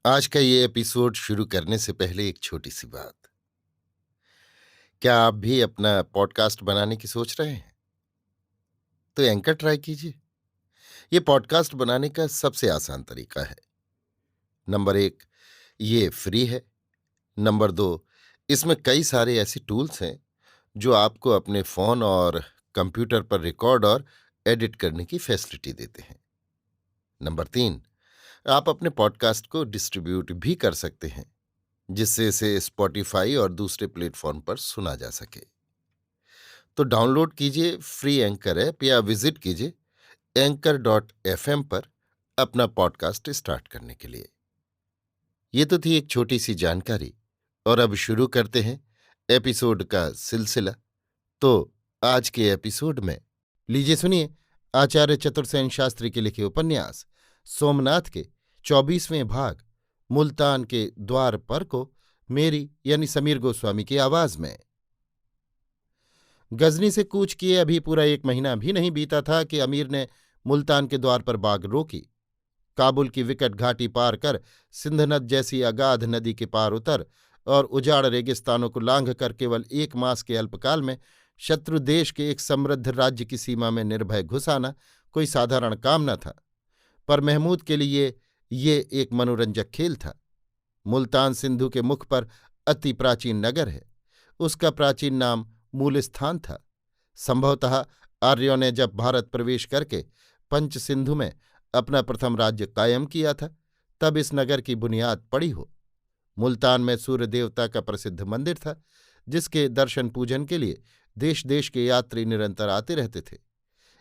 आज का ये एपिसोड शुरू करने से पहले एक छोटी सी बात। क्या आप भी अपना पॉडकास्ट बनाने की सोच रहे हैं? तो एंकर ट्राई कीजिए। ये पॉडकास्ट बनाने का सबसे आसान तरीका है। नंबर एक, ये फ्री है। नंबर दो, इसमें कई सारे ऐसे टूल्स हैं जो आपको अपने फोन और कंप्यूटर पर रिकॉर्ड और एडिट करने की फैसिलिटी देते हैं। नंबर तीन, आप अपने पॉडकास्ट को डिस्ट्रीब्यूट भी कर सकते हैं, जिससे इसे स्पॉटिफाई और दूसरे प्लेटफॉर्म पर सुना जा सके। तो डाउनलोड कीजिए फ्री एंकर ऐप या विजिट कीजिए anchor.fm पर अपना पॉडकास्ट स्टार्ट करने के लिए। ये तो थी एक छोटी सी जानकारी, और अब शुरू करते हैं एपिसोड का सिलसिला। तो आज के एपिसोड में लीजिए सुनिए आचार्य चतुर्सेन शास्त्री के लिखे उपन्यास सोमनाथ के 24वें भाग मुल्तान के द्वार पर को मेरी यानी समीर गोस्वामी की आवाज में। गजनी से कूच किए अभी पूरा 1 महीना भी नहीं बीता था कि अमीर ने मुल्तान के द्वार पर बाग रोकी। काबुल की विकट घाटी पार कर सिंध नद जैसी अगाध नदी के पार उतर और उजाड़ रेगिस्तानों को लांघ कर केवल 1 मास के अल्पकाल में शत्रु देश के एक समृद्ध राज्य की सीमा में निर्भय घुस आना कोई साधारण काम न था। पर महमूद के लिए ये एक मनोरंजक खेल था। मुल्तान सिंधु के मुख पर अति प्राचीन नगर है। उसका प्राचीन नाम मूलस्थान था। संभवतः आर्यों ने जब भारत प्रवेश करके पंच सिंधु में अपना प्रथम राज्य कायम किया था, तब इस नगर की बुनियाद पड़ी हो। मुल्तान में सूर्य देवता का प्रसिद्ध मंदिर था, जिसके दर्शन पूजन के लिए देश देश के यात्री निरंतर आते रहते थे।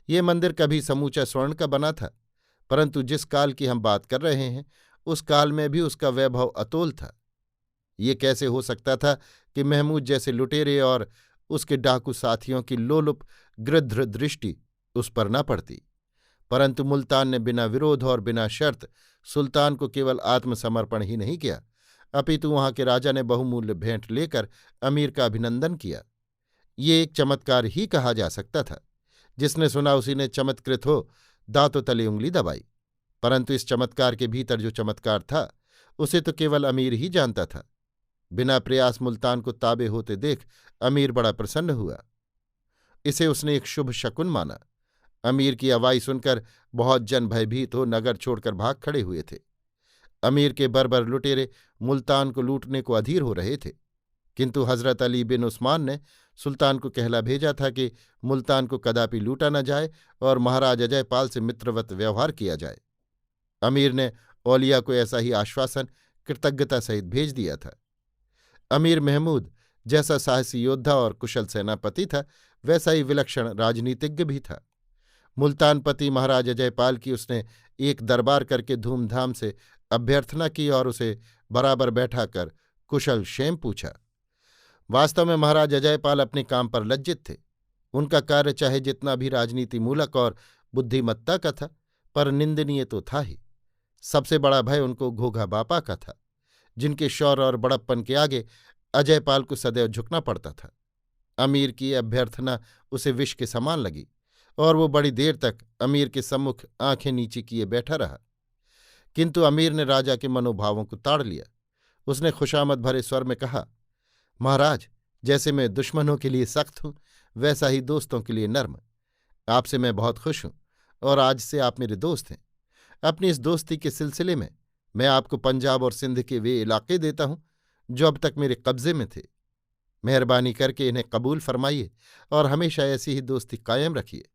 ये मंदिर कभी समूचा स्वर्ण का बना था, परंतु जिस काल की हम बात कर रहे हैं उस काल में भी उसका वैभव अतोल था। ये कैसे हो सकता था कि महमूद जैसे लुटेरे और उसके डाकू साथियों की लोलुप गृध्र दृष्टि उस पर न पड़ती। परंतु मुल्तान ने बिना विरोध और बिना शर्त सुल्तान को केवल आत्मसमर्पण ही नहीं किया, अपितु वहां के राजा ने बहुमूल्य भेंट लेकर अमीर का अभिनंदन किया। ये एक चमत्कार ही कहा जा सकता था। जिसने सुना उसी ने चमत्कृत हो दांतों तले उंगली दबाई। परंतु इस चमत्कार के भीतर जो चमत्कार था उसे तो केवल अमीर ही जानता था। बिना प्रयास मुल्तान को ताबे होते देख अमीर बड़ा प्रसन्न हुआ। इसे उसने एक शुभ शकुन माना। अमीर की अवाई सुनकर बहुत जन भयभीत हो नगर छोड़कर भाग खड़े हुए थे। अमीर के बर्बर लुटेरे मुल्तान को लूटने को अधीर हो रहे थे, किंतु हजरत अली बिन उस्मान ने सुल्तान को कहला भेजा था कि मुल्तान को कदापि लूटा न जाए और महाराज अजयपाल से मित्रवत व्यवहार किया जाए। अमीर ने औलिया को ऐसा ही आश्वासन कृतज्ञता सहित भेज दिया था। अमीर महमूद जैसा साहसी योद्धा और कुशल सेनापति था, वैसा ही विलक्षण राजनीतिज्ञ भी था। मुल्तानपति महाराज अजयपाल की उसने एक दरबार करके धूमधाम से अभ्यर्थना की और उसे बराबर बैठाकर कुशल क्षेम पूछा। वास्तव में महाराज अजयपाल अपने काम पर लज्जित थे। उनका कार्य चाहे जितना भी राजनीति मूलक और बुद्धिमत्ता का था, पर निंदनीय तो था ही। सबसे बड़ा भय उनको घोघा बापा का था, जिनके शौर्य और बड़प्पन के आगे अजयपाल को सदैव झुकना पड़ता था। अमीर की अभ्यर्थना उसे विष के समान लगी और वो बड़ी देर तक अमीर के सम्मुख आंखें नीची किए बैठा रहा। किंतु अमीर ने राजा के मनोभावों को ताड़ लिया। उसने खुशामद भरे स्वर में कहा, महाराज, जैसे मैं दुश्मनों के लिए सख्त हूं, वैसा ही दोस्तों के लिए नर्म। आपसे मैं बहुत खुश हूं और आज से आप मेरे दोस्त हैं। अपनी इस दोस्ती के सिलसिले में मैं आपको पंजाब और सिंध के वे इलाके देता हूं जो अब तक मेरे कब्जे में थे। मेहरबानी करके इन्हें कबूल फरमाइए और हमेशा ऐसी ही दोस्ती कायम रखिए।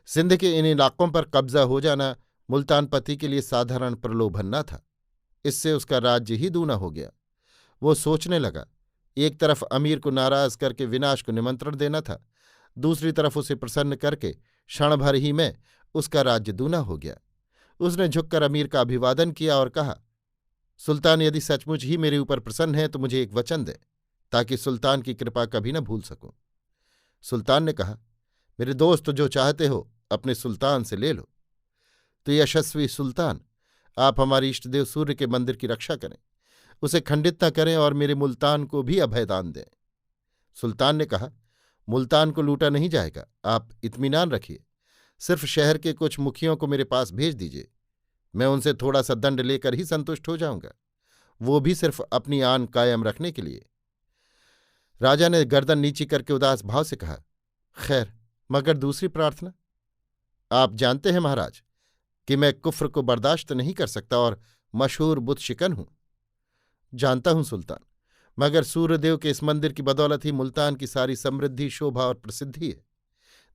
सिंध के इन इलाकों पर कब्जा हो जाना मुल्तानपति के लिए साधारण प्रलोभन न था। इससे उसका राज्य ही दूना हो गया। वो सोचने लगा, एक तरफ अमीर को नाराज करके विनाश को निमंत्रण देना था, दूसरी तरफ उसे प्रसन्न करके क्षण भर ही में उसका राज्य दूना हो गया। उसने झुककर अमीर का अभिवादन किया और कहा, सुल्तान, यदि सचमुच ही मेरे ऊपर प्रसन्न है तो मुझे एक वचन दें, ताकि सुल्तान की कृपा कभी न भूल सकूं। सुल्तान ने कहा, मेरे दोस्त, जो चाहते हो अपने सुल्तान से ले लो। तो यशस्वी सुल्तान, आप हमारे इष्टदेव सूर्य के मंदिर की रक्षा करें, उसे खंडित न करें और मेरे मुल्तान को भी अभयदान दें। सुल्तान ने कहा, मुल्तान को लूटा नहीं जाएगा, आप इत्मीनान रखिए। सिर्फ शहर के कुछ मुखियों को मेरे पास भेज दीजिए। मैं उनसे थोड़ा सा दंड लेकर ही संतुष्ट हो जाऊंगा, वो भी सिर्फ अपनी आन कायम रखने के लिए। राजा ने गर्दन नीची करके उदास भाव से कहा, खैर, मगर दूसरी प्रार्थना? आप जानते हैं महाराज कि मैं कुफ्र को बर्दाश्त नहीं कर सकता और मशहूर बुत शिकन हूं। जानता हूं सुल्तान, मगर सूर्यदेव के इस मंदिर की बदौलत ही मुल्तान की सारी समृद्धि, शोभा और प्रसिद्धि है।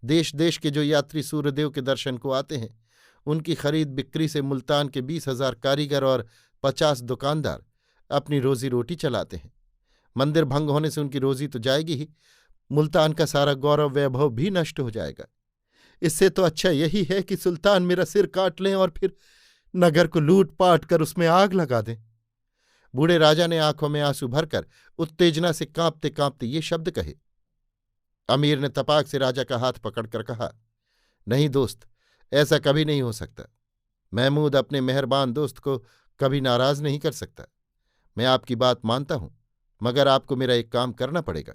देश देश के जो यात्री सूर्यदेव के दर्शन को आते हैं, उनकी खरीद बिक्री से मुल्तान के 20,000 कारीगर और 50 दुकानदार अपनी रोजी रोटी चलाते हैं। मंदिर भंग होने से उनकी रोजी तो जाएगी ही, मुल्तान का सारा गौरव वैभव भी नष्ट हो जाएगा। इससे तो अच्छा यही है कि सुल्तान मेरा सिर काट लें और फिर नगर को लूट पाट कर उसमें आग लगा दें। बूढ़े राजा ने आंखों में आंसू भरकर उत्तेजना से कांपते कांपते ये शब्द कहे। अमीर ने तपाक से राजा का हाथ पकड़कर कहा, नहीं दोस्त, ऐसा कभी नहीं हो सकता। महमूद अपने मेहरबान दोस्त को कभी नाराज नहीं कर सकता। मैं आपकी बात मानता हूं, मगर आपको मेरा एक काम करना पड़ेगा।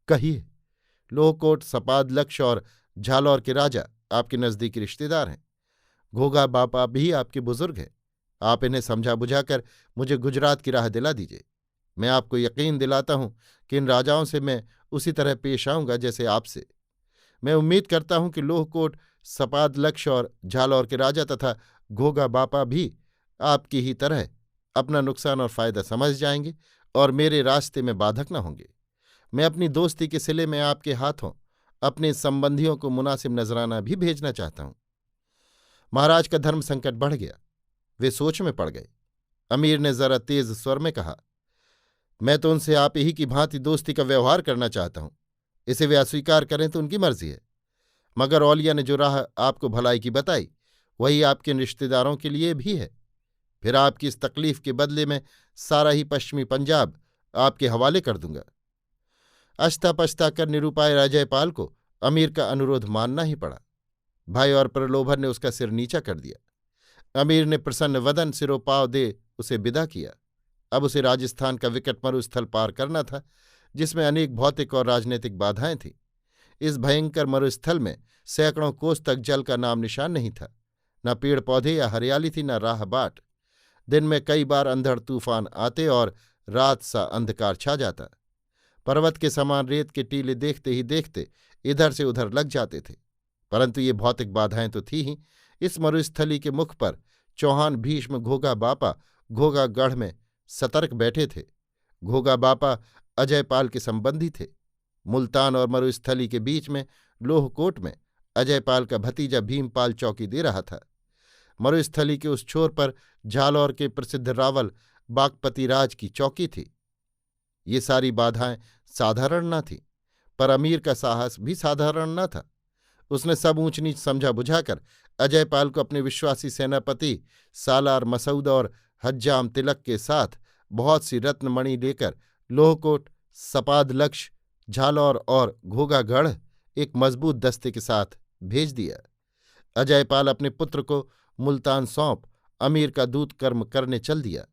कहिए। लोहकोट, सपाद, लक्ष्य और झालौर के राजा आपके नजदीकी रिश्तेदार हैं। घोगा बापा भी आपके बुजुर्ग हैं। आप इन्हें समझा बुझाकर मुझे गुजरात की राह दिला दीजिए। मैं आपको यकीन दिलाता हूं कि इन राजाओं से मैं उसी तरह पेश आऊंगा जैसे आपसे। मैं उम्मीद करता हूं कि लोहकोट, सपाद, लक्ष्य और झालौर के राजा तथा घोगा बापा भी आपकी ही तरह अपना नुकसान और फायदा समझ जाएंगे और मेरे रास्ते में बाधक न होंगे। मैं अपनी दोस्ती के सिले में आपके हाथों अपने संबंधियों को मुनासिब नजराना भी भेजना चाहता हूं। महाराज का धर्म संकट बढ़ गया। वे सोच में पड़ गए। अमीर ने जरा तेज स्वर में कहा, मैं तो उनसे आप ही की भांति दोस्ती का व्यवहार करना चाहता हूं। इसे वे अस्वीकार करें तो उनकी मर्जी है, मगर औलिया ने जो राह आपको भलाई की बताई, वही आपके रिश्तेदारों के लिए भी है। फिर आपकी इस तकलीफ के बदले में सारा ही पश्चिमी पंजाब आपके हवाले कर दूंगा। अश्ता पछता कर निरुपाय राजयपाल को अमीर का अनुरोध मानना ही पड़ा। भय और प्रलोभन ने उसका सिर नीचा कर दिया। अमीर ने प्रसन्न वदन सिरोपाव दे उसे विदा किया। अब उसे राजस्थान का विकट मरुस्थल पार करना था, जिसमें अनेक भौतिक और राजनीतिक बाधाएं थीं। इस भयंकर मरुस्थल में सैकड़ों कोस तक जल का नाम निशान नहीं था। न पेड़ पौधे या हरियाली थी, न राह बाट। दिन में कई बार अंधड़ तूफान आते और रात सा अंधकार छा जाता। पर्वत के समान रेत के टीले देखते ही देखते इधर से उधर लग जाते थे। परंतु ये भौतिक बाधाएं तो थी ही। इस मरुस्थली के मुख पर चौहान भीष्म घोगा बापा घोगागढ़ में सतर्क बैठे थे। घोगा बापा अजयपाल के संबंधी थे। मुल्तान और मरुस्थली के बीच में लोहकोट में अजयपाल का भतीजा भीमपाल चौकी दे रहा था। मरुस्थली के उस छोर पर झालौर के प्रसिद्ध रावल बागपति राज की चौकी थी। ये सारी बाधाएं साधारण न थीं, पर अमीर का साहस भी साधारण न था। उसने सब ऊंच नीच समझा बुझाकर अजयपाल को अपने विश्वासी सेनापति सालार मसूद और हज्जाम तिलक के साथ बहुत सी रत्नमणि लेकर लोहकोट, सपाद, लक्ष्य, झालौर और घोगागढ़ एक मजबूत दस्ते के साथ भेज दिया। अजयपाल अपने पुत्र को मुल्तान सौंप अमीर का दूत कर्म करने चल दिया।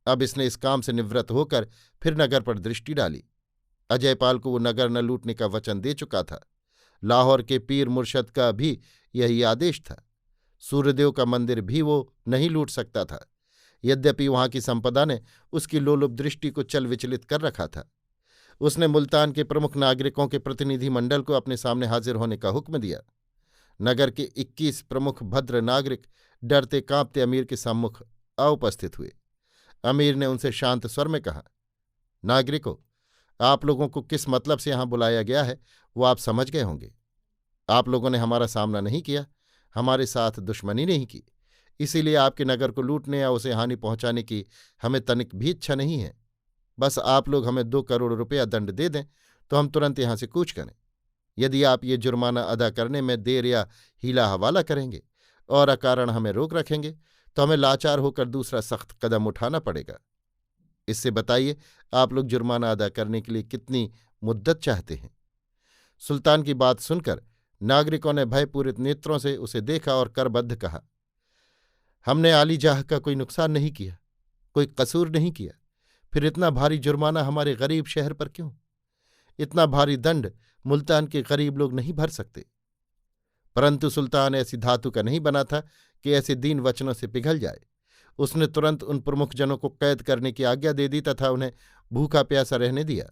अब इसने इस काम से निवृत्त होकर फिर नगर पर दृष्टि डाली। अजयपाल को वो नगर न लूटने का वचन दे चुका था। लाहौर के पीर मुर्शद का भी यही आदेश था। सूर्यदेव का मंदिर भी वो नहीं लूट सकता था, यद्यपि वहां की संपदा ने उसकी लोलुप दृष्टि को चल विचलित कर रखा था। उसने मुल्तान के प्रमुख नागरिकों के प्रतिनिधि मंडल को अपने सामने हाजिर होने का हुक्म दिया। नगर के 21 प्रमुख भद्र नागरिक डरते कांपते अमीर के सम्मुख उपस्थित हुए। अमीर ने उनसे शांत स्वर में कहा, नागरिकों, आप लोगों को किस मतलब से यहां बुलाया गया है वो आप समझ गए होंगे। आप लोगों ने हमारा सामना नहीं किया, हमारे साथ दुश्मनी नहीं की, इसीलिए आपके नगर को लूटने या उसे हानि पहुंचाने की हमें तनिक भी इच्छा नहीं है। बस आप लोग हमें 2 करोड़ रुपया दंड दे दें तो हम तुरंत यहां से कूच करें। यदि आप ये जुर्माना अदा करने में देर या हीला हवाला करेंगे और अकारण हमें रोक रखेंगे तो हमें लाचार होकर दूसरा सख्त कदम उठाना पड़ेगा। इससे बताइए, आप लोग जुर्माना अदा करने के लिए कितनी मुद्दत चाहते हैं। सुल्तान की बात सुनकर नागरिकों ने भयपूरित नेत्रों से उसे देखा और करबद्ध कहा, हमने आलीजाह का कोई नुकसान नहीं किया, कोई कसूर नहीं किया, फिर इतना भारी जुर्माना हमारे गरीब शहर पर क्यों? इतना भारी दंड मुल्तान के गरीब लोग नहीं भर सकते। परंतु सुल्तान ऐसी धातु का नहीं बना था कि ऐसे दीन वचनों से पिघल जाए। उसने तुरंत उन प्रमुखजनों को कैद करने की आज्ञा दे दी तथा उन्हें भूखा प्यासा रहने दिया।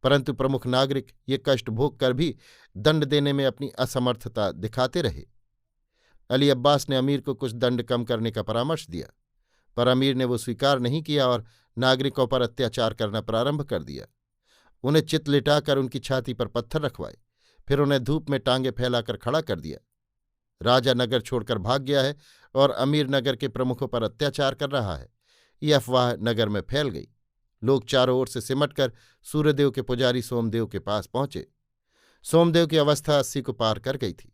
परंतु प्रमुख नागरिक ये कष्ट भोग कर भी दंड देने में अपनी असमर्थता दिखाते रहे। अली अब्बास ने अमीर को कुछ दंड कम करने का परामर्श दिया, पर अमीर ने वो स्वीकार नहीं किया और नागरिकों पर अत्याचार करना प्रारंभ कर दिया। उन्हें चित लिटाकर उनकी छाती पर पत्थर रखवाए, फिर उन्हें धूप में टांगे फैलाकर खड़ा कर दिया। राजा नगर छोड़कर भाग गया है और अमीर नगर के प्रमुखों पर अत्याचार कर रहा है, ये अफवाह नगर में फैल गई। लोग चारों ओर से सिमटकर सूर्यदेव के पुजारी सोमदेव के पास पहुंचे। सोमदेव की अवस्था 80 को पार कर गई थी।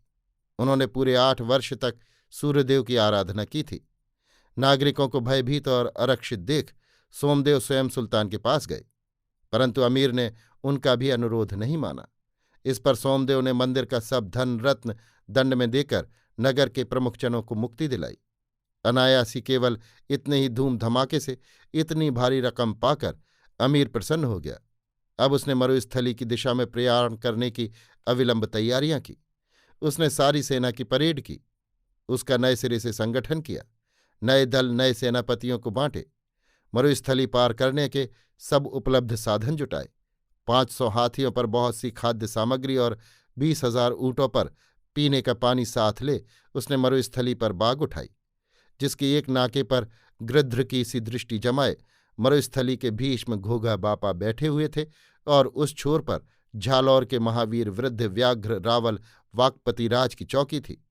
उन्होंने पूरे 8 वर्ष तक सूर्यदेव की आराधना की थी। नागरिकों को भयभीत और आरक्षित देख सोमदेव स्वयं सुल्तान के पास गए, परंतु अमीर ने उनका भी अनुरोध नहीं माना। इस पर सोमदेव ने मंदिर का सब धन रत्न दंड में देकर नगर के प्रमुखजनों को मुक्ति दिलाई। अनायासी केवल इतने ही धूम धमाके से इतनी भारी रकम पाकर अमीर प्रसन्न हो गया। अब उसने मरुस्थली की दिशा में प्रयाण करने की अविलंब तैयारियां की। उसने सारी सेना की परेड की, उसका नए सिरे से संगठन किया, नए दल नए सेनापतियों को बांटे, मरुस्थली पार करने के सब उपलब्ध साधन जुटाए। 500 हाथियों पर बहुत सी खाद्य सामग्री और 20,000 ऊँटों पर पीने का पानी साथ ले उसने मरुस्थली पर बाग उठाई, जिसकी एक नाके पर गृध्र की सी दृष्टि जमाए मरुस्थली के भीष्म घोघा बापा बैठे हुए थे और उस छोर पर झालौर के महावीर वृद्ध व्याघ्र रावल वाकपति राज की चौकी थी,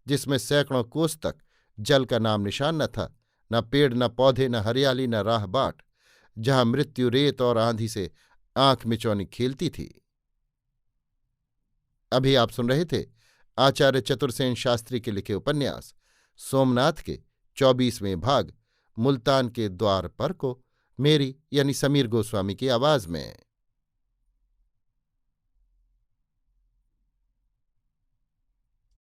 जिसमें सैकड़ों कोस तक जल का नाम निशान न था, न पेड़ न पौधे न हरियाली न राह बाट, जहां मृत्यु रेत और आंधी से आंख मिचौनी खेलती थी। अभी आप सुन रहे थे आचार्य चतुर्सेन शास्त्री के लिखे उपन्यास सोमनाथ के 24वें भाग मुल्तान के द्वार पर को, मेरी यानी समीर गोस्वामी की आवाज में।